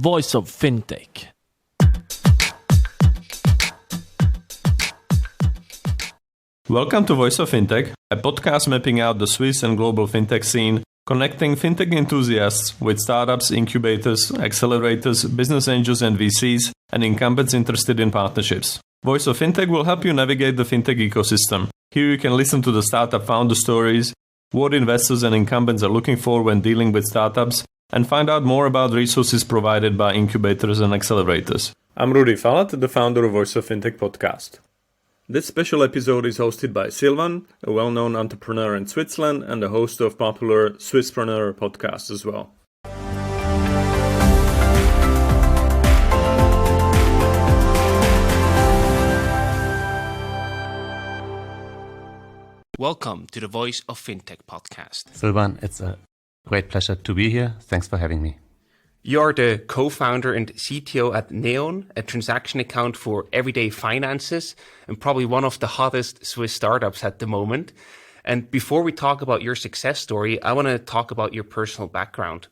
voice of FinTech. Welcome to Voice of FinTech, a podcast mapping out the Swiss and global FinTech scene, connecting FinTech enthusiasts with startups, incubators, accelerators, business angels and VCs, and incumbents interested in partnerships. Voice of FinTech will help you navigate the FinTech ecosystem. Here you can listen to the startup founder stories, what investors and incumbents are looking for when dealing with startups, and find out more about resources provided by incubators and accelerators. I'm Rudy Falat, the founder of Voice of FinTech podcast. This special episode is hosted by Silvan, a well-known entrepreneur in Switzerland and the host of popular Swisspreneur podcast as well. Welcome to the Voice of FinTech podcast. Silvan, it's a great pleasure to be here. Thanks for having me. You're the co-founder and CTO at Neon, a transaction account for everyday finances and probably one of the hottest Swiss startups at the moment. And before we talk about your success story, I want to talk about your personal background.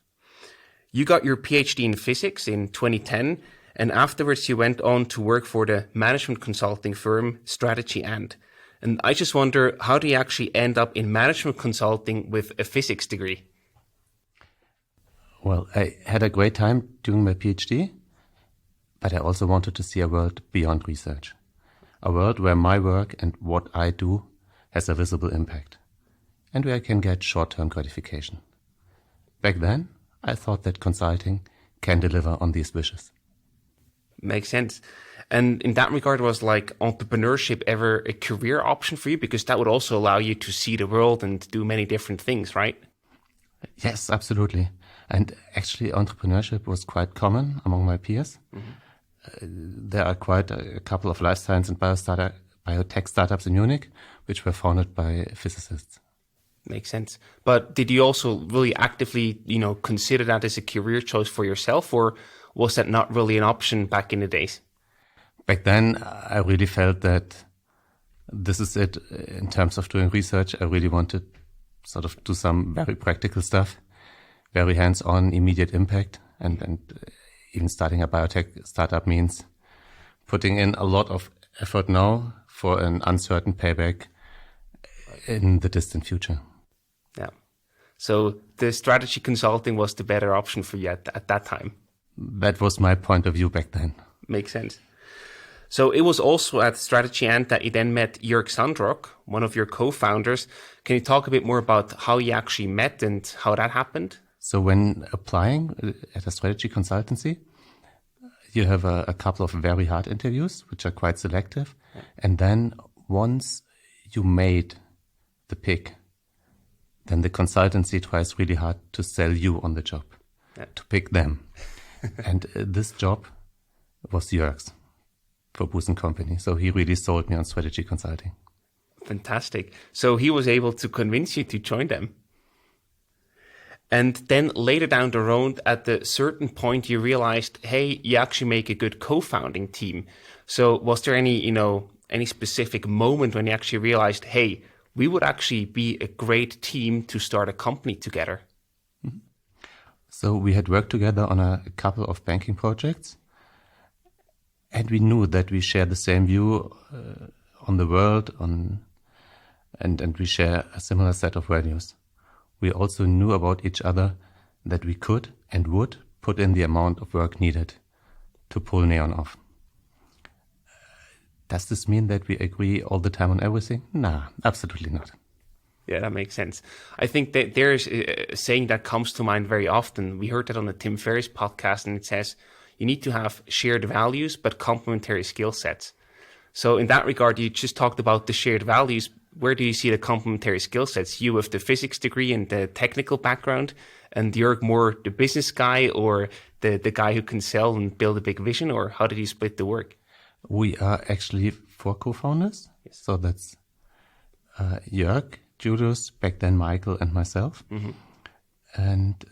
You got your PhD in physics in 2010, and afterwards you went on to work for the management consulting firm Strategy Ant. And I just wonder, how do you actually end up in management consulting with a physics degree? Well, I had a great time doing my PhD, but I also wanted to see a world beyond research. A world where my work and what I do has a visible impact, and where I can get short-term gratification. Back then, I thought that consulting can deliver on these wishes. Makes sense. And in that regard, was like entrepreneurship ever a career option for you? Because that would also allow you to see the world and do many different things, right? Yes, absolutely. And actually, entrepreneurship was quite common among my peers. Mm-hmm. There are quite a couple of life science and biotech startups in Munich, which were founded by physicists. Makes sense. But did you also really actively, consider that as a career choice for yourself, or was that not really an option back in the days? Back then, I really felt that this is it in terms of doing research. I really wanted sort of do some very practical stuff, very hands-on, immediate impact. And even starting a biotech startup means putting in a lot of effort now for an uncertain payback in the distant future. Yeah. So the strategy consulting was the better option for you at that time. That was my point of view back then. Makes sense. So it was also at Strategy Ant that you then met Jörg Sandrock, one of your co-founders. Can you talk a bit more about how you actually met and how that happened? So when applying at a strategy consultancy, you have a couple of very hard interviews, which are quite selective. Yeah. And then once you made the pick, then the consultancy tries really hard to sell you on the job, to pick them. And this job was Jörg's for Booz & Company. So he really sold me on strategy consulting. Fantastic. So he was able to convince you to join them. And then later down the road, at a certain point, you realized, hey, you actually make a good co-founding team. So was there any specific moment when you actually realized, hey, we would actually be a great team to start a company together? Mm-hmm. So we had worked together on a couple of banking projects, and we knew that we share the same view on the world, and we share a similar set of values. We also knew about each other that we could and would put in the amount of work needed to pull Neon off. Does this mean that we agree all the time on everything? Nah, absolutely not. Yeah, that makes sense. I think that there's a saying that comes to mind very often. We heard that on the Tim Ferriss podcast, and it says, you need to have shared values, but complementary skill sets. So in that regard, you just talked about the shared values. Where do you see the complementary skill sets? You with the physics degree and the technical background, and Jörg more the business guy, or the guy who can sell and build a big vision, or how did you split the work? We are actually 4 co-founders. Yes. So that's Jörg, Julius, back then Michael, and myself. Mm-hmm. And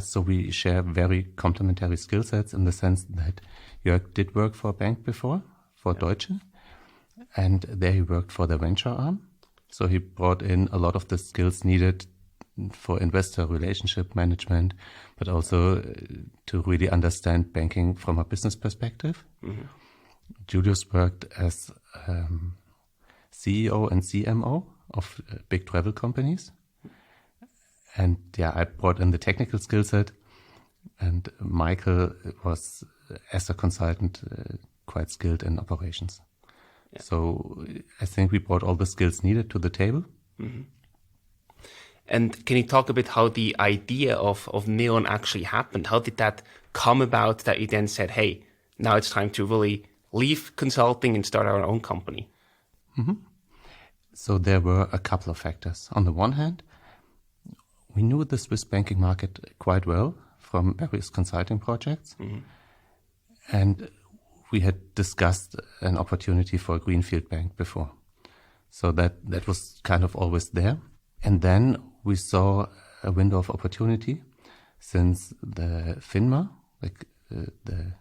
so we share very complementary skill sets in the sense that Jörg did work for a bank before, for Deutsche, and there he worked for the venture arm. So he brought in a lot of the skills needed for investor relationship management, but also to really understand banking from a business perspective. Mm-hmm. Julius worked as CEO and CMO of big travel companies. And I brought in the technical skill set, and Michael was, as a consultant, quite skilled in operations. Yeah. So I think we brought all the skills needed to the table. Mm-hmm. And can you talk a bit how the idea of Neon actually happened? How did that come about that you then said, hey, now it's time to really leave consulting and start our own company? Mm-hmm. So there were a couple of factors. On the one hand, we knew the Swiss banking market quite well from various consulting projects. Mm-hmm. And we had discussed an opportunity for a greenfield bank before. So that was kind of always there. And then we saw a window of opportunity since the FINMA, the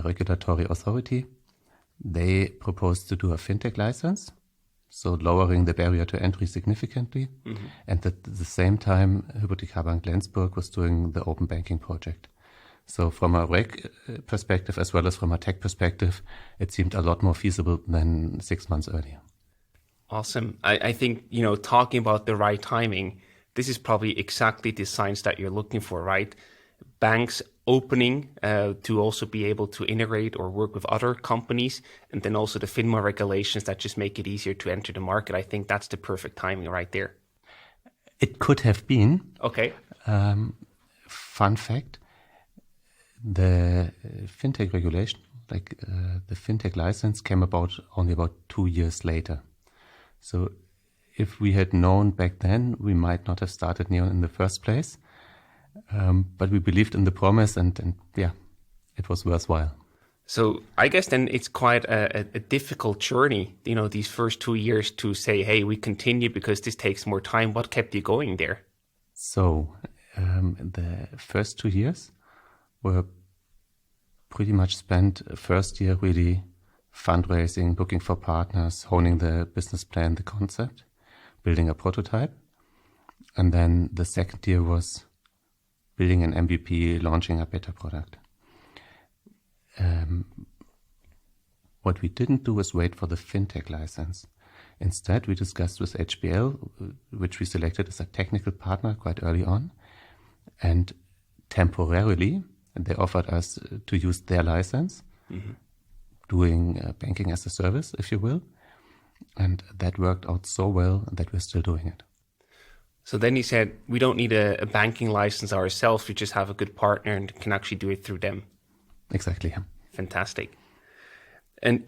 regulatory authority, they proposed to do a FinTech license, so lowering the barrier to entry significantly. Mm-hmm. And at the same time, Hypothekarbank Lenzburg was doing the open banking project. So from a reg perspective, as well as from a tech perspective, it seemed a lot more feasible than 6 months earlier. Awesome. I think, talking about the right timing, this is probably exactly the signs that you're looking for, right? Banks opening to also be able to integrate or work with other companies, and then also the FINMA regulations that just make it easier to enter the market. I think that's the perfect timing right there. It could have been. Okay. Fun fact, the FinTech regulation, the FinTech license came only about 2 years later. So if we had known back then, we might not have started Neon in the first place. But we believed in the promise and it was worthwhile. So I guess then it's quite a difficult journey, these first 2 years to say, hey, we continue because this takes more time. What kept you going there? So the first 2 years were pretty much spent first year really fundraising, looking for partners, honing the business plan, the concept, building a prototype. And then the second year was building an MVP, launching a beta product. What we didn't do was wait for the FinTech license. Instead, we discussed with HBL, which we selected as a technical partner quite early on. And temporarily, they offered us to use their license, mm-hmm. doing banking as a service, if you will. And that worked out so well that we're still doing it. So then you said, we don't need a banking license ourselves. We just have a good partner and can actually do it through them. Exactly. Yeah. Fantastic. And,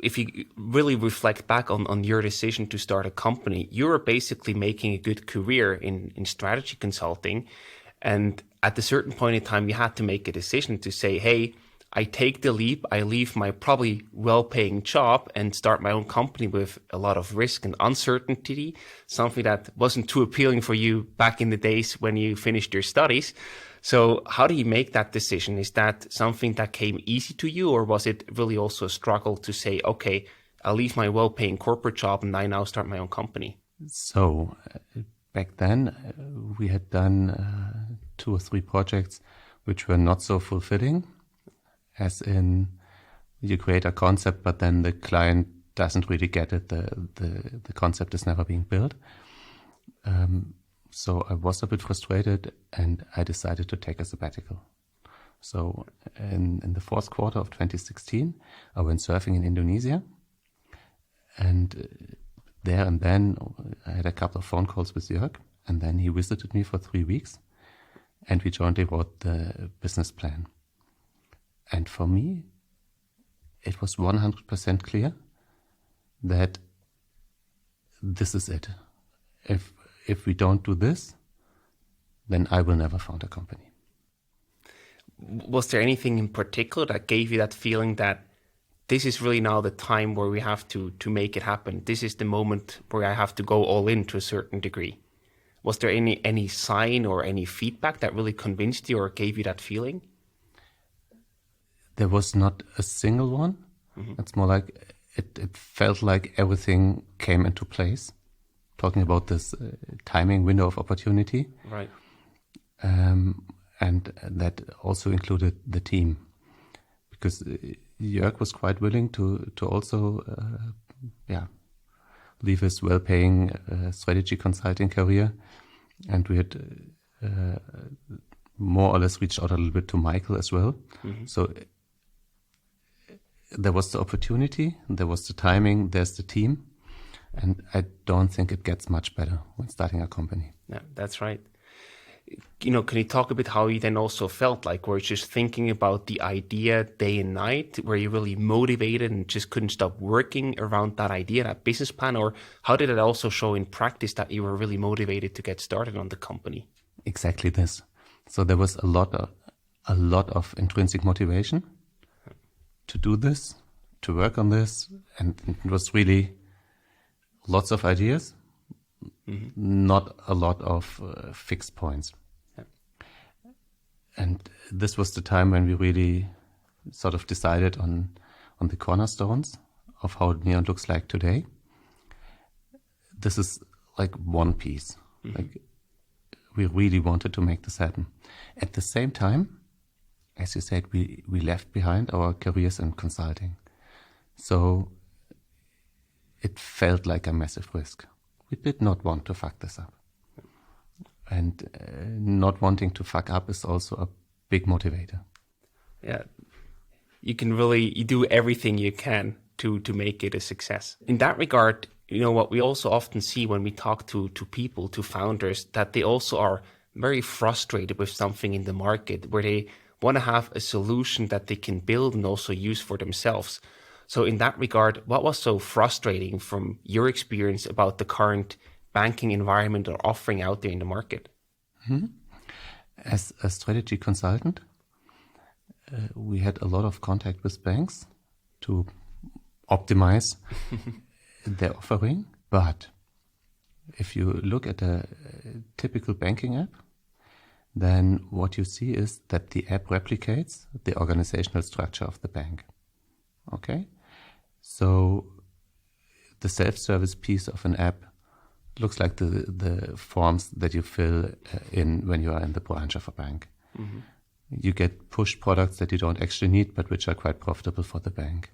if you really reflect back on your decision to start a company, you were basically making a good career in strategy consulting. And at a certain point in time, you had to make a decision to say, hey, I take the leap, I leave my probably well-paying job and start my own company with a lot of risk and uncertainty, something that wasn't too appealing for you back in the days when you finished your studies. So how do you make that decision? Is that something that came easy to you, or was it really also a struggle to say, okay, I'll leave my well-paying corporate job and I now start my own company? So back then we had done 2 or 3 projects which were not so fulfilling. As in, you create a concept, but then the client doesn't really get it. The concept is never being built. So I was a bit frustrated, and I decided to take a sabbatical. So in the 4th quarter of 2016, I went surfing in Indonesia. And there and then, I had a couple of phone calls with Jörg, and then he visited me for 3 weeks, and we jointly wrote the business plan. And for me, it was 100% clear that this is it. If we don't do this, then I will never found a company. Was there anything in particular that gave you that feeling that this is really now the time where we have to make it happen? This is the moment where I have to go all in to a certain degree. Was there any sign or any feedback that really convinced you or gave you that feeling? There was not a single one. Mm-hmm. It's more like it felt like everything came into place talking about this timing window of opportunity. Right. And that also included the team, because Jörg was quite willing to also leave his well-paying strategy consulting career, and we had more or less reached out a little bit to Michael as well. Mm-hmm. So there was the opportunity, there was the timing, there's the team, and I don't think it gets much better when starting a company. Yeah, that's right. Can you talk a bit how you then also felt like? Were you just thinking about the idea day and night? Were you really motivated and just couldn't stop working around that idea, that business plan? Or how did it also show in practice that you were really motivated to get started on the company? Exactly this. So there was a lot of intrinsic motivation to do this, to work on this. And it was really lots of ideas, not a lot of fixed points. And this was the time when we really sort of decided on the cornerstones of how Neon looks like today. This is like one piece. Like we really wanted to make this happen. At the same time, as you said, we left behind our careers in consulting. So it felt like a massive risk. We did not want to fuck this up. And not wanting to fuck up is also a big motivator. Yeah, you do everything you can to make it a success. In that regard, what we also often see when we talk to people, to founders, that they also are very frustrated with something in the market where they want to have a solution that they can build and also use for themselves. So in that regard, what was so frustrating from your experience about the current banking environment or offering out there in the market? Mm-hmm. As a strategy consultant, we had a lot of contact with banks to optimize their offering. But if you look at a typical banking app, then what you see is that the app replicates the organizational structure of the bank. Okay? So the self-service piece of an app looks like the forms that you fill in when you are in the branch of a bank. Mm-hmm. You get push products that you don't actually need, but which are quite profitable for the bank.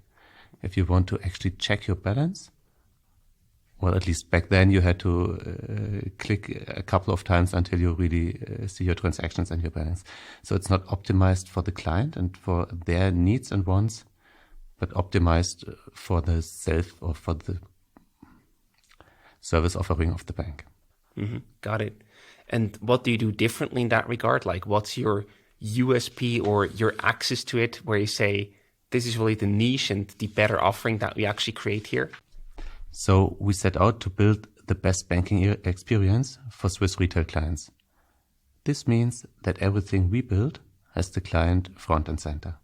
If you want to actually check your balance, well, at least back then you had to click a couple of times until you really see your transactions and your balance. So it's not optimized for the client and for their needs and wants, but optimized for the or for the service offering of the bank. Mm-hmm. Got it. And what do you do differently in that regard? Like, what's your USP or your access to it where you say, this is really the niche and the better offering that we actually create here? So we set out to build the best banking experience for Swiss retail clients. This means that everything we build has the client front and center.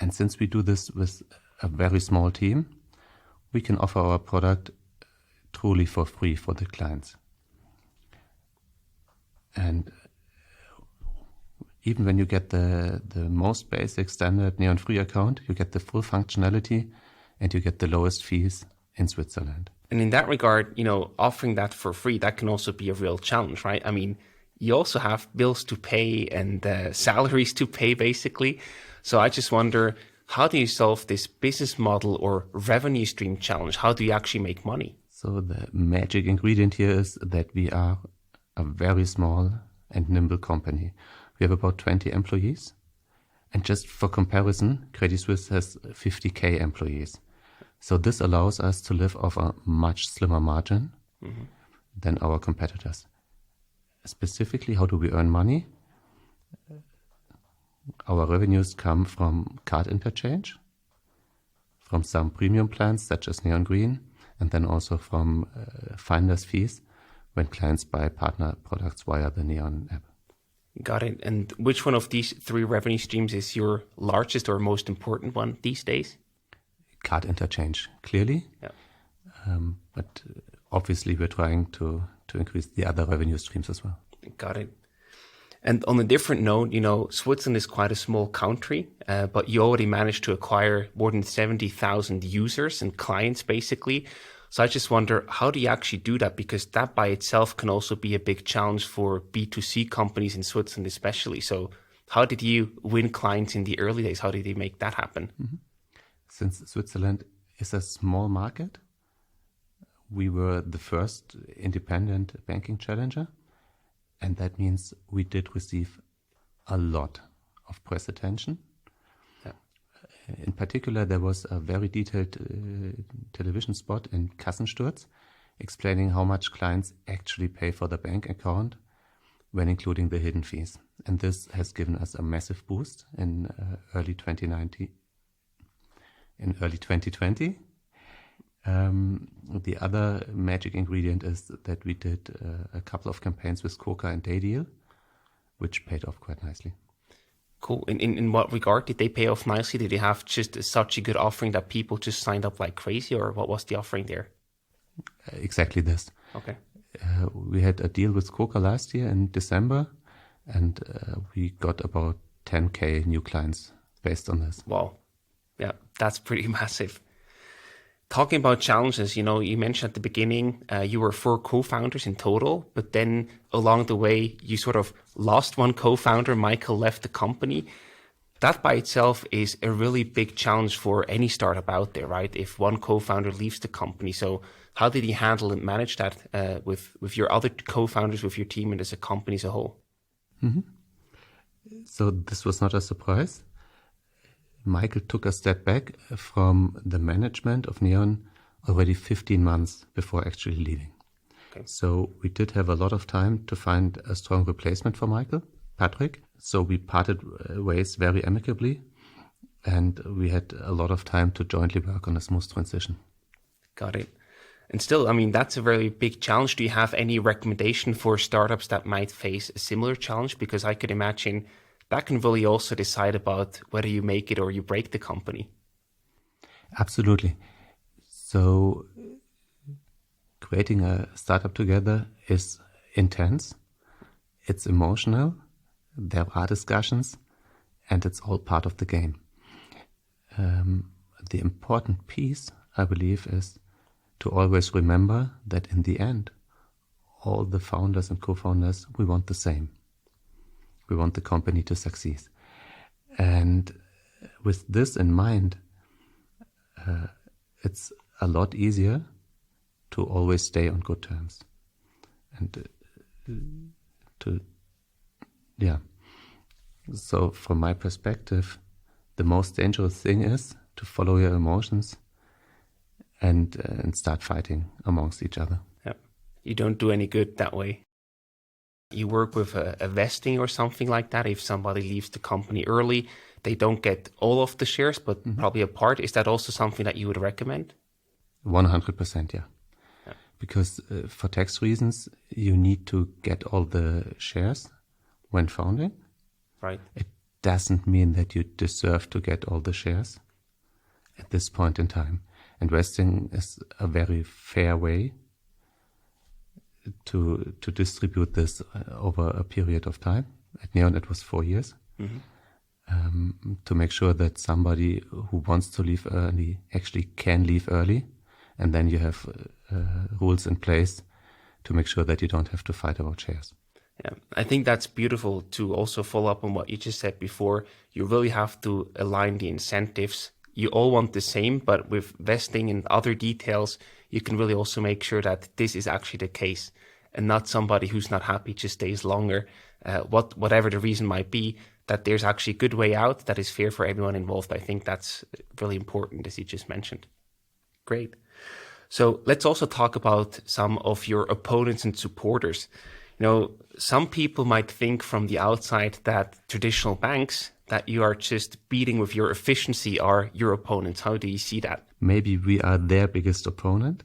And since we do this with a very small team, we can offer our product truly for free for the clients. And even when you get the most basic standard Neon free account, you get the full functionality and you get the lowest fees in Switzerland. And in that regard, offering that for free, that can also be a real challenge, right? I mean, you also have bills to pay and salaries to pay, basically. So I just wonder, how do you solve this business model or revenue stream challenge? How do you actually make money? So the magic ingredient here is that we are a very small and nimble company. We have about 20 employees. And just for comparison, Credit Suisse has 50,000 employees. So this allows us to live off a much slimmer margin than our competitors. Specifically, how do we earn money? Our revenues come from card interchange, from some premium plans such as Neon Green, and then also from finder's fees when clients buy partner products via the Neon app. Got it. And which one of these three revenue streams is your largest or most important one these days? Card interchange, clearly. Yeah. But obviously we're trying to increase the other revenue streams as well. Got it. And on a different note, Switzerland is quite a small country, but you already managed to acquire more than 70,000 users and clients, basically. So I just wonder, how do you actually do that? Because that by itself can also be a big challenge for B2C companies in Switzerland especially. So how did you win clients in the early days? How did you make that happen? Mm-hmm. Since Switzerland is a small market, we were the first independent banking challenger. And that means we did receive a lot of press attention. Yeah. In particular, there was a very detailed television spot in Kassensturz explaining how much clients actually pay for the bank account when including the hidden fees. And this has given us a massive boost in early 2020. The other magic ingredient is that we did a couple of campaigns with Coca and Daydeal, which paid off quite nicely. Cool. In what regard did they pay off nicely? Did they have just such a good offering that people just signed up like crazy, or what was the offering there? Exactly this. Okay. We had a deal with Coca last year in December, and we got about 10K new clients based on this. Wow. Yeah, that's pretty massive. Talking about challenges, you mentioned at the beginning you were 4 co-founders in total, but then along the way you sort of lost one co-founder. Michael left the company. That by itself is a really big challenge for any startup out there, right? If one co-founder leaves the company. So how did you handle and manage that with your other co-founders, with your team and as a company as a whole? Mm-hmm. So this was not a surprise. Michael took a step back from the management of Neon already 15 months before actually leaving. Okay. So we did have a lot of time to find a strong replacement for Michael, Patrick. So we parted ways very amicably, and we had a lot of time to jointly work on a smooth transition. Got it. And still, that's a very big challenge. Do you have any recommendation for startups that might face a similar challenge? Because I could imagine that can really also decide about whether you make it or you break the company. Absolutely. So creating a startup together is intense. It's emotional. There are discussions, and it's all part of the game. The important piece, I believe, is to always remember that in the end, all the founders and co-founders, we want the same. We want the company to succeed. And with this in mind, it's a lot easier to always stay on good terms. And So from my perspective, the most dangerous thing is to follow your emotions and start fighting amongst each other. Yeah. You don't do any good that way. You work with a vesting or something like that. If somebody leaves the company early, they don't get all of the shares, but probably a part. Is that also something that you would recommend? 100%, yeah. Because for tax reasons, you need to get all the shares when founding. Right. It doesn't mean that you deserve to get all the shares at this point in time. And vesting is a very fair way to distribute this over a period of time. At Neon, it was 4 years. To make sure that somebody who wants to leave early actually can leave early. And then you have rules in place to make sure that you don't have to fight about shares. Yeah, I think that's beautiful to also follow up on what you just said before. You really have to align the incentives. You all want the same, but with vesting and other details, you can really also make sure that this is actually the case and not somebody who's not happy just stays longer, whatever the reason might be, that there's actually a good way out that is fair for everyone involved. I think that's really important, as you just mentioned. Great. So let's also talk about some of your opponents and supporters. Some people might think from the outside that traditional banks that you are just beating with your efficiency are your opponents. How do you see that? Maybe we are their biggest opponent.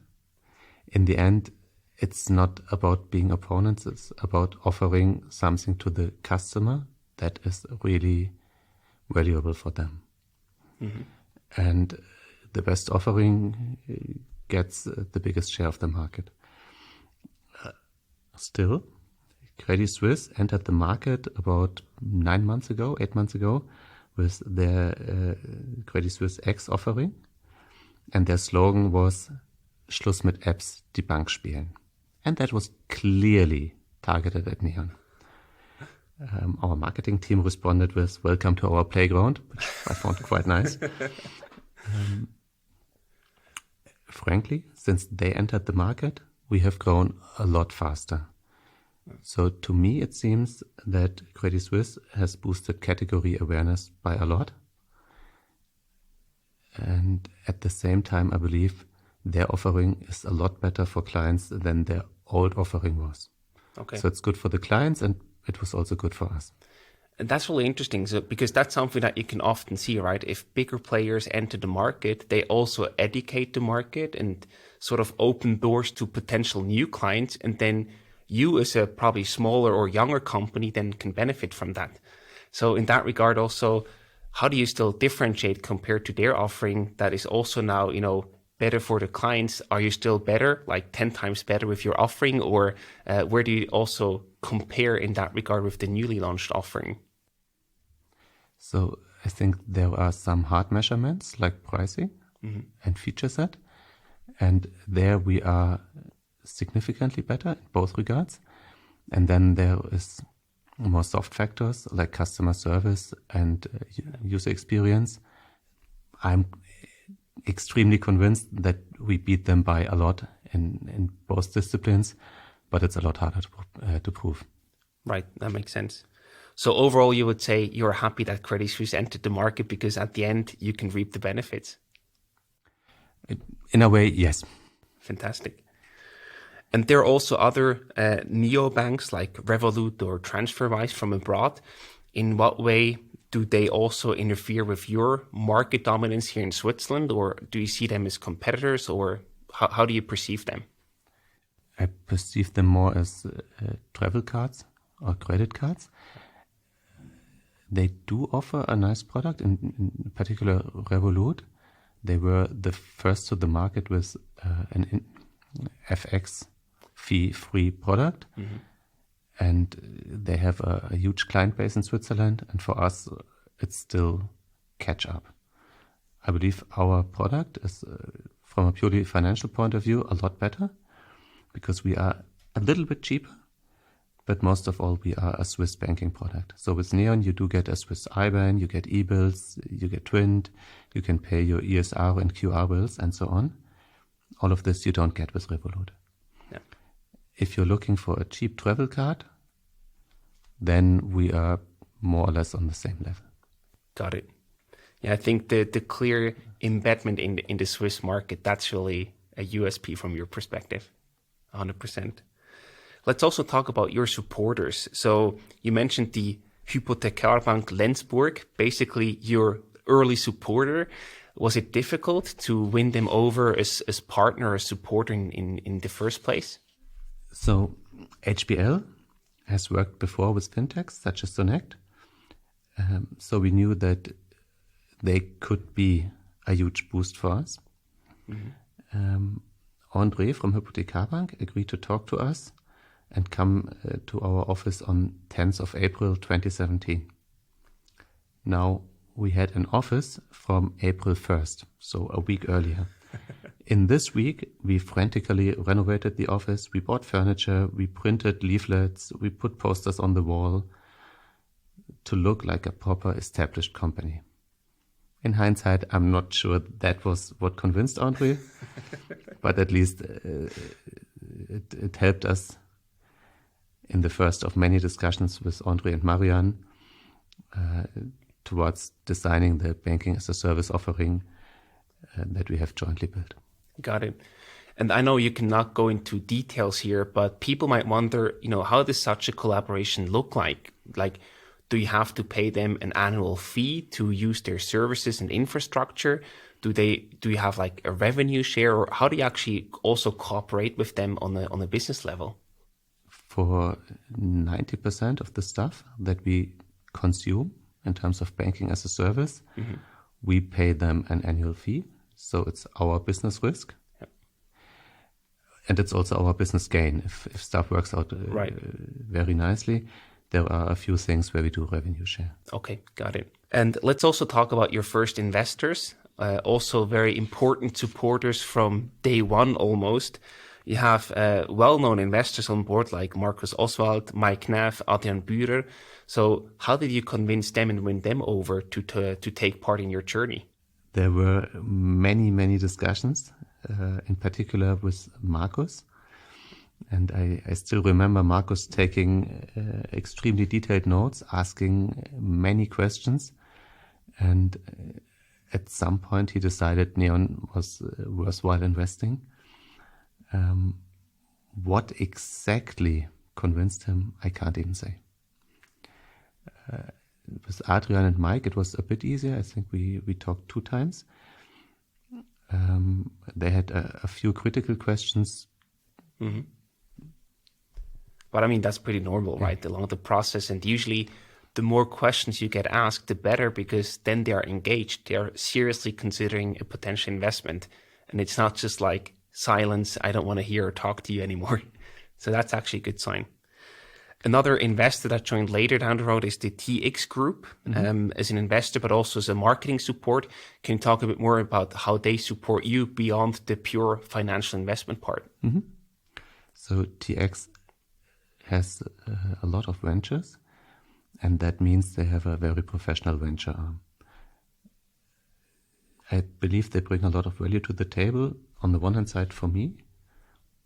In the end, it's not about being opponents. It's about offering something to the customer that is really valuable for them. And the best offering gets the biggest share of the market. Still, Credit Suisse entered the market about 8 months ago, with their Credit Suisse X offering. And their slogan was Schluss mit Apps, die Bank spielen. And that was clearly targeted at Neon. Our marketing team responded with, "Welcome to our playground," which I found quite nice. Frankly, since they entered the market, we have grown a lot faster. So to me, it seems that Credit Suisse has boosted category awareness by a lot. And at the same time, I believe their offering is a lot better for clients than their old offering was. Okay. So it's good for the clients, and it was also good for us. And that's really interesting, so, because that's something that you can often see, right? If bigger players enter the market, they also educate the market and sort of open doors to potential new clients. And then you, as a probably smaller or younger company, then can benefit from that. So in that regard also, how do you still differentiate compared to their offering that is also now, better for the clients? Are you still better, like 10 times better with your offering? Or where do you also compare in that regard with the newly launched offering? So I think there are some hard measurements like pricing and feature set. And there we are significantly better in both regards. And then there is more soft factors like customer service and user experience. I'm extremely convinced that we beat them by a lot in both disciplines, but it's a lot harder to prove. Right, that makes sense. So overall, you would say you're happy that Credit Suisse entered the market because at the end, you can reap the benefits? In a way, yes. Fantastic. And there are also other neobanks like Revolut or TransferWise from abroad. In what way do they also interfere with your market dominance here in Switzerland, or do you see them as competitors, or how do you perceive them? I perceive them more as travel cards or credit cards. They do offer a nice product, in particular Revolut. They were the first to the market with an FX fee-free product. And they have a huge client base in Switzerland. And for us, it's still catch up. I believe our product is, from a purely financial point of view, a lot better because we are a little bit cheaper. But most of all, we are a Swiss banking product. So with Neon, you do get a Swiss IBAN, you get e-bills, you get Twint, you can pay your ESR and QR bills and so on. All of this you don't get with Revolut. Yeah. If you're looking for a cheap travel card, then we are more or less on the same level. Got it. Yeah, I think the clear embedment in the Swiss market, that's really a USP from your perspective, 100%. Let's also talk about your supporters. So you mentioned the Hypothekarbank Lenzburg, basically your early supporter. Was it difficult to win them over as partner or supporter in the first place? So HBL has worked before with fintechs such as Sonect. So we knew that they could be a huge boost for us. André from Hypothekarbank agreed to talk to us and come to our office on 10th of April 2017. Now, we had an office from April 1st, so a week earlier. In this week, we frantically renovated the office, we bought furniture, we printed leaflets, we put posters on the wall to look like a proper established company. In hindsight, I'm not sure that was what convinced André, but at least it helped us in the first of many discussions with André and Marianne towards designing the banking as a service offering that we have jointly built. Got it. And I know you cannot go into details here, but people might wonder, how does such a collaboration look like? Like, do you have to pay them an annual fee to use their services and infrastructure? Do you have like a revenue share, or how do you actually also cooperate with them on a business level? For 90% of the stuff that we consume in terms of banking as a service, we pay them an annual fee. So it's our business risk. Yep. And it's also our business gain. If stuff works out very nicely, there are a few things where we do revenue share. Okay, got it. And let's also talk about your first investors. also very important supporters from day one almost. You have well-known investors on board like Markus Oswald, Mike Knaff, Adrian Bührer. So how did you convince them and win them over to take part in your journey? There were many, many discussions, in particular with Markus. And I still remember Markus taking extremely detailed notes, asking many questions. And at some point he decided Neon was worthwhile investing. What exactly convinced him, I can't even say. With Adrian and Mike, it was a bit easier. I think we talked 2 times. They had a few critical questions. Mm-hmm. But I mean, that's pretty normal, right? Along the process. And usually the more questions you get asked, the better, because then they are engaged. They are seriously considering a potential investment. And it's not just like silence, I don't want to hear or talk to you anymore. So that's actually a good sign. Another investor that joined later down the road is the TX Group, as an investor, but also as a marketing support. Can you talk a bit more about how they support you beyond the pure financial investment part? Mm-hmm. So TX has a lot of ventures, and that means they have a very professional venture arm. I believe they bring a lot of value to the table, on the one hand side for me,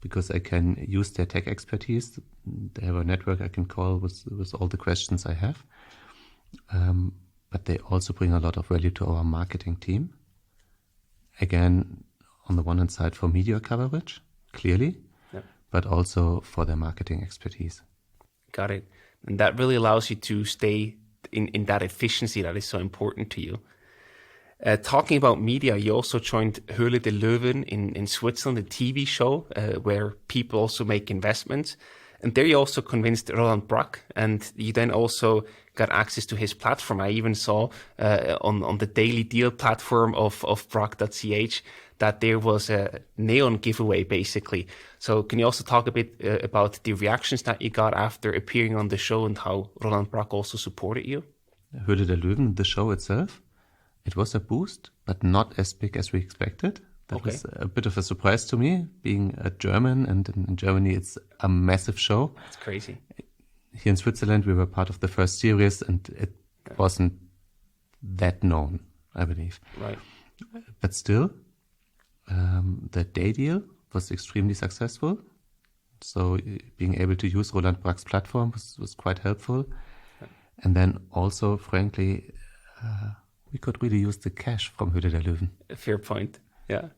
because I can use their tech expertise. They have a network I can call with all the questions I have. But they also bring a lot of value to our marketing team. Again, on the one hand side for media coverage, clearly, but also for their marketing expertise. Got it. And that really allows you to stay in that efficiency that is so important to you. Talking about media, you also joined Höhle der Löwen in Switzerland, a TV show where people also make investments. And there you also convinced Roland Brack, and you then also got access to his platform. I even saw on the daily deal platform of Brack.ch that there was a Neon giveaway, basically. So can you also talk a bit about the reactions that you got after appearing on the show and how Roland Brack also supported you? Höhle der Löwen, the show itself, it was a boost, but not as big as we expected. That was a bit of a surprise to me, being a German, and in Germany it's a massive show. That's crazy. Here in Switzerland we were part of the first series, and it wasn't that known, I believe. Right. But still, the day deal was extremely successful. So being able to use Roland Brack's platform was quite helpful. And then also, frankly, we could really use the cash from Höhle der Löwen. A fair point. Yeah.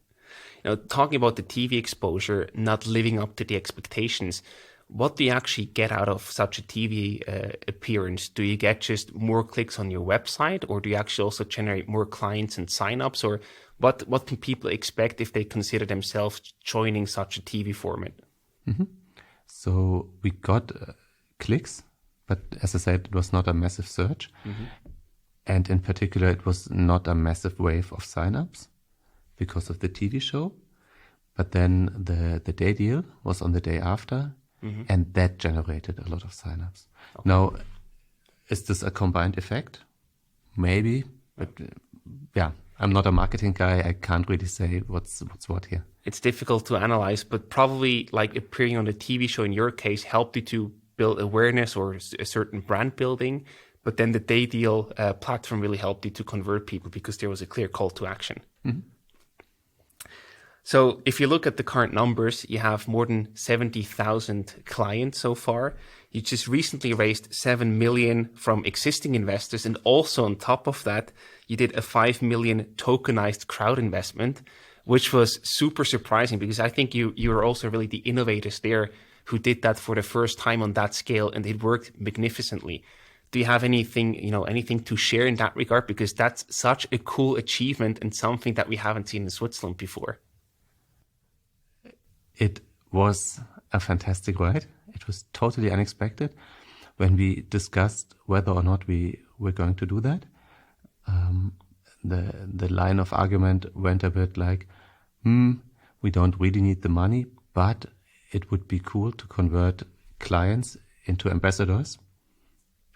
You know, talking about the TV exposure not living up to the expectations, what do you actually get out of such a TV appearance? Do you get just more clicks on your website, or do you actually also generate more clients and signups? Or what can people expect if they consider themselves joining such a TV format? Mm-hmm. So we got clicks, but as I said, it was not a massive surge. Mm-hmm. And in particular, it was not a massive wave of signups because of the TV show. But then the day deal was on the day after, and that generated a lot of signups. Okay. Now, is this a combined effect? Maybe, but I'm not a marketing guy. I can't really say what's what here. It's difficult to analyze, but probably like appearing on the TV show in your case helped you to build awareness or a certain brand building. But then the day deal platform really helped you to convert people because there was a clear call to action. Mm-hmm. So if you look at the current numbers, you have more than 70,000 clients so far. You just recently raised 7 million from existing investors. And also on top of that, you did a 5 million tokenized crowd investment, which was super surprising because I think you were also really the innovators there who did that for the first time on that scale, and it worked magnificently. Do you have anything to share in that regard? Because that's such a cool achievement and something that we haven't seen in Switzerland before. It was a fantastic ride. It was totally unexpected. When we discussed whether or not we were going to do that, the line of argument went a bit like, we don't really need the money, but it would be cool to convert clients into ambassadors.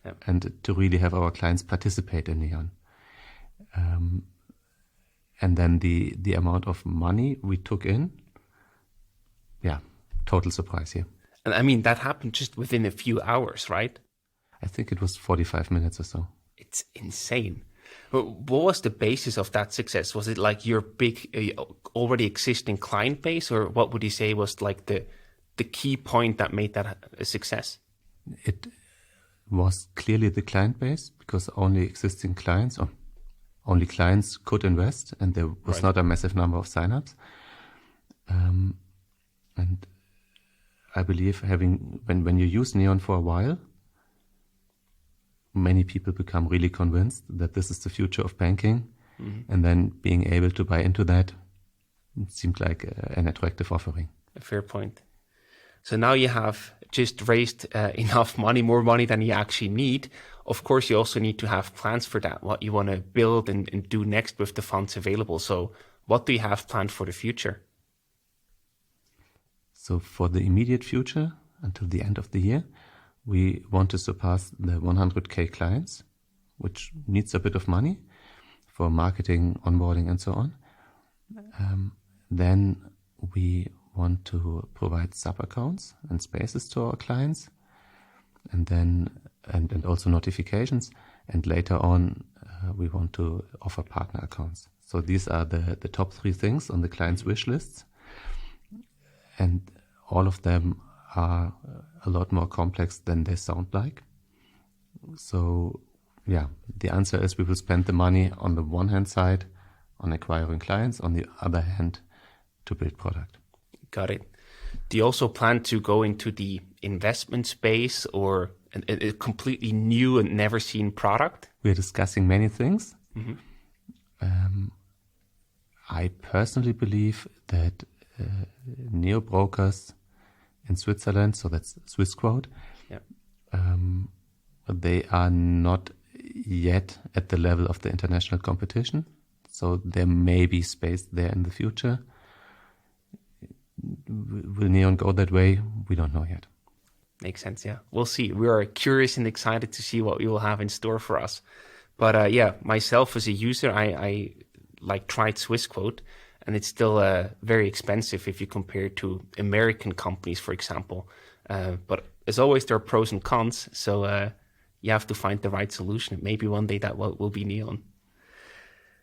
Yep. And to really have our clients participate in Neon. And then the amount of money we took in, total surprise here. And I mean, that happened just within a few hours, right? I think it was 45 minutes or so. It's insane. What was the basis of that success? Was it like your big, already existing client base, or what would you say was like the key point that made that a success? It was clearly the client base, because only existing clients or only clients could invest, and there was not a massive number of signups. And I believe when you use Neon for a while, many people become really convinced that this is the future of banking, and then being able to buy into that seemed like an attractive offering. A fair point. So now you have just raised enough money, more money than you actually need. Of course, you also need to have plans for that, what you want to build and do next with the funds available. So what do you have planned for the future? So for the immediate future, until the end of the year, we want to surpass the 100K clients, which needs a bit of money for marketing, onboarding, and so on. Then we want to provide sub-accounts and spaces to our clients, and also notifications. And later on, we want to offer partner accounts. So these are the top 3 things on the client's wish lists. And all of them are a lot more complex than they sound like. So the answer is we will spend the money on the one hand side on acquiring clients, on the other hand to build product. Got it. Do you also plan to go into the investment space or a completely new and never seen product? We're discussing many things. I personally believe that neo-brokers in Switzerland, so that's Swissquote, they are not yet at the level of the international competition. So there may be space there in the future. Will Neon go that way? We don't know yet. Makes sense, yeah. We'll see. We are curious and excited to see what you will have in store for us. But myself as a user, I tried Swissquote, and it's still very expensive if you compare it to American companies, for example. But as always, there are pros and cons, so you have to find the right solution. Maybe one day that will be Neon.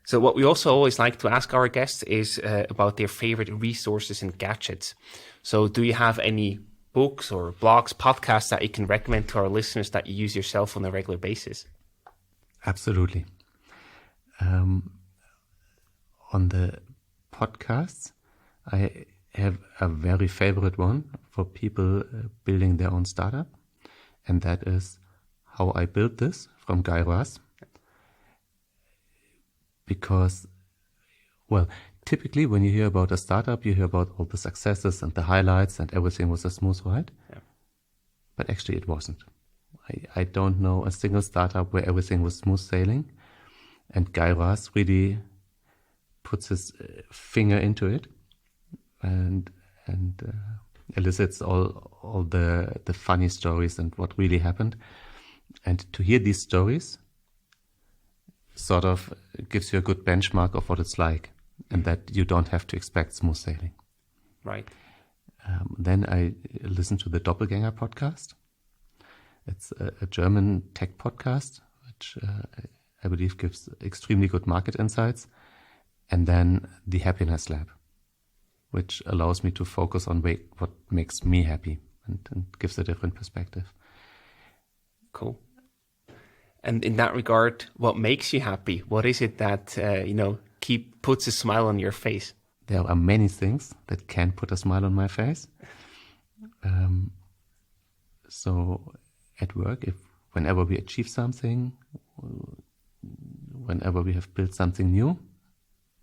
So what we also always like to ask our guests is about their favorite resources and gadgets. So do you have any books or blogs, podcasts that you can recommend to our listeners that you use yourself on a regular basis? Absolutely. On the podcasts, I have a very favorite one for people building their own startup, and that is How I Built This from Guy Raz. Because, typically when you hear about a startup, you hear about all the successes and the highlights and everything was a smooth ride. Yeah. But actually it wasn't. I don't know a single startup where everything was smooth sailing. And Guy Raz really puts his finger into it and elicits all the funny stories and what really happened. And to hear these stories sort of gives you a good benchmark of what it's like, and that you don't have to expect smooth sailing. Right. Then I listen to the Doppelganger podcast. It's a German tech podcast, which I believe gives extremely good market insights. And then the Happiness Lab, which allows me to focus on what makes me happy and gives a different perspective. Cool. And in that regard, what makes you happy? What is it that, puts a smile on your face? There are many things that can put a smile on my face. So at work, whenever we achieve something, whenever we have built something new,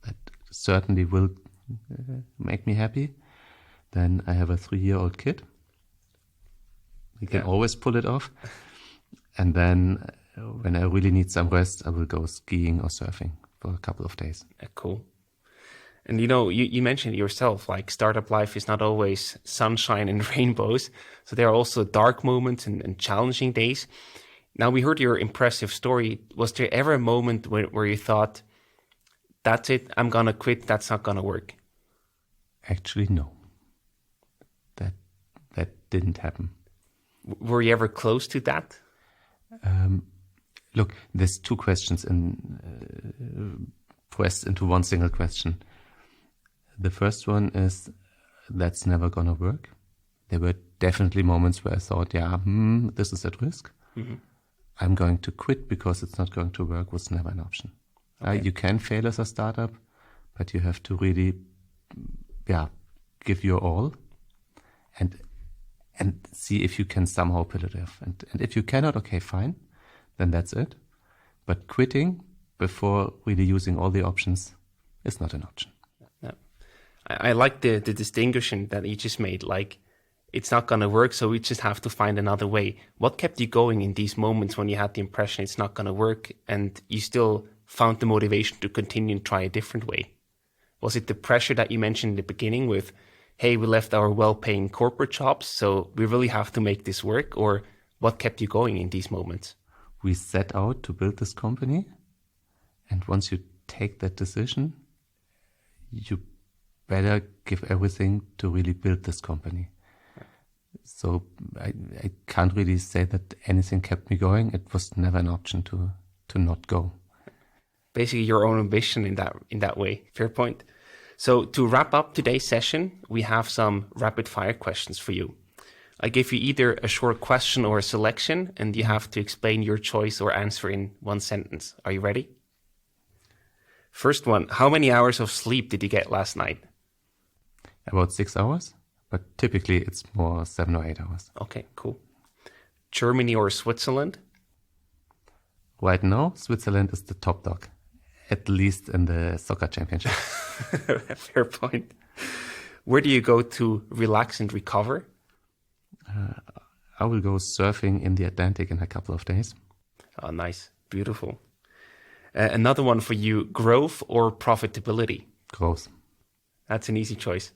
that certainly will make me happy. Then I have a 3-year-old kid. He can always pull it off. And then when I really need some rest, I will go skiing or surfing for a couple of days. Cool. And you mentioned it yourself, like startup life is not always sunshine and rainbows. So there are also dark moments and challenging days. Now we heard your impressive story. Was there ever a moment where you thought, that's it, I'm going to quit, that's not going to work? Actually, no. That didn't happen. Were you ever close to that? Look, there's two questions pressed into one single question. The first one is, that's never going to work. There were definitely moments where I thought, this is at risk. Mm-hmm. I'm going to quit because it's not going to work was never an option. Okay. You can fail as a startup, but you have to really, give your all and see if you can somehow pull it off. And if you cannot, okay, fine, then that's it. But quitting before really using all the options is not an option. No. I like the distinction that you just made, like, it's not going to work, so we just have to find another way. What kept you going in these moments when you had the impression it's not going to work and you still found the motivation to continue and try a different way? Was it the pressure that you mentioned in the beginning with, hey, we left our well-paying corporate jobs, so we really have to make this work? Or what kept you going in these moments? We set out to build this company, and once you take that decision, you better give everything to really build this company. So I can't really say that anything kept me going. It was never an option to not go. Basically your own ambition in that way. Fair point. So to wrap up today's session, we have some rapid fire questions for you. I give you either a short question or a selection, and you have to explain your choice or answer in one sentence. Are you ready? First one, how many hours of sleep did you get last night? About 6 hours, but typically it's more 7 or 8 hours. Okay, cool. Germany or Switzerland? Right now, Switzerland is the top dog, at least in the soccer championship. Fair point. Where do you go to relax and recover? I will go surfing in the Atlantic in a couple of days. Oh, nice. Beautiful. Another one for you, growth or profitability? Growth. That's an easy choice,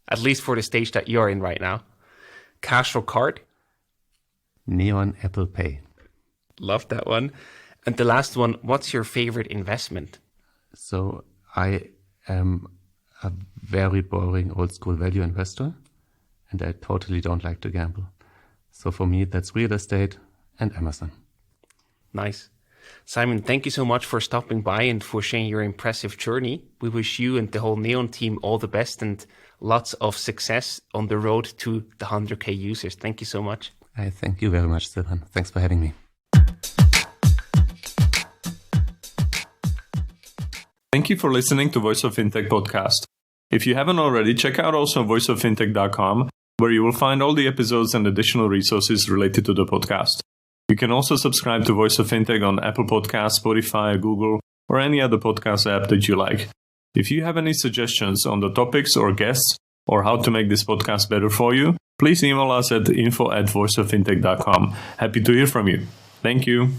at least for the stage that you're in right now. Cash or card? Neon Apple Pay. Love that one. And the last one, what's your favorite investment? So I am a very boring old school value investor, and I totally don't like to gamble. So for me, that's real estate and Amazon. Nice. Simon, thank you so much for stopping by and for sharing your impressive journey. We wish you and the whole Neon team all the best and lots of success on the road to the 100K users. Thank you so much. I thank you very much, Silvan. Thanks for having me. Thank you for listening to Voice of FinTech podcast. If you haven't already, check out also voiceoffintech.com, where you will find all the episodes and additional resources related to the podcast. You can also subscribe to Voice of FinTech on Apple Podcasts, Spotify, Google, or any other podcast app that you like. If you have any suggestions on the topics or guests, or how to make this podcast better for you, please email us at info@voiceoffintech.com. Happy to hear from you. Thank you.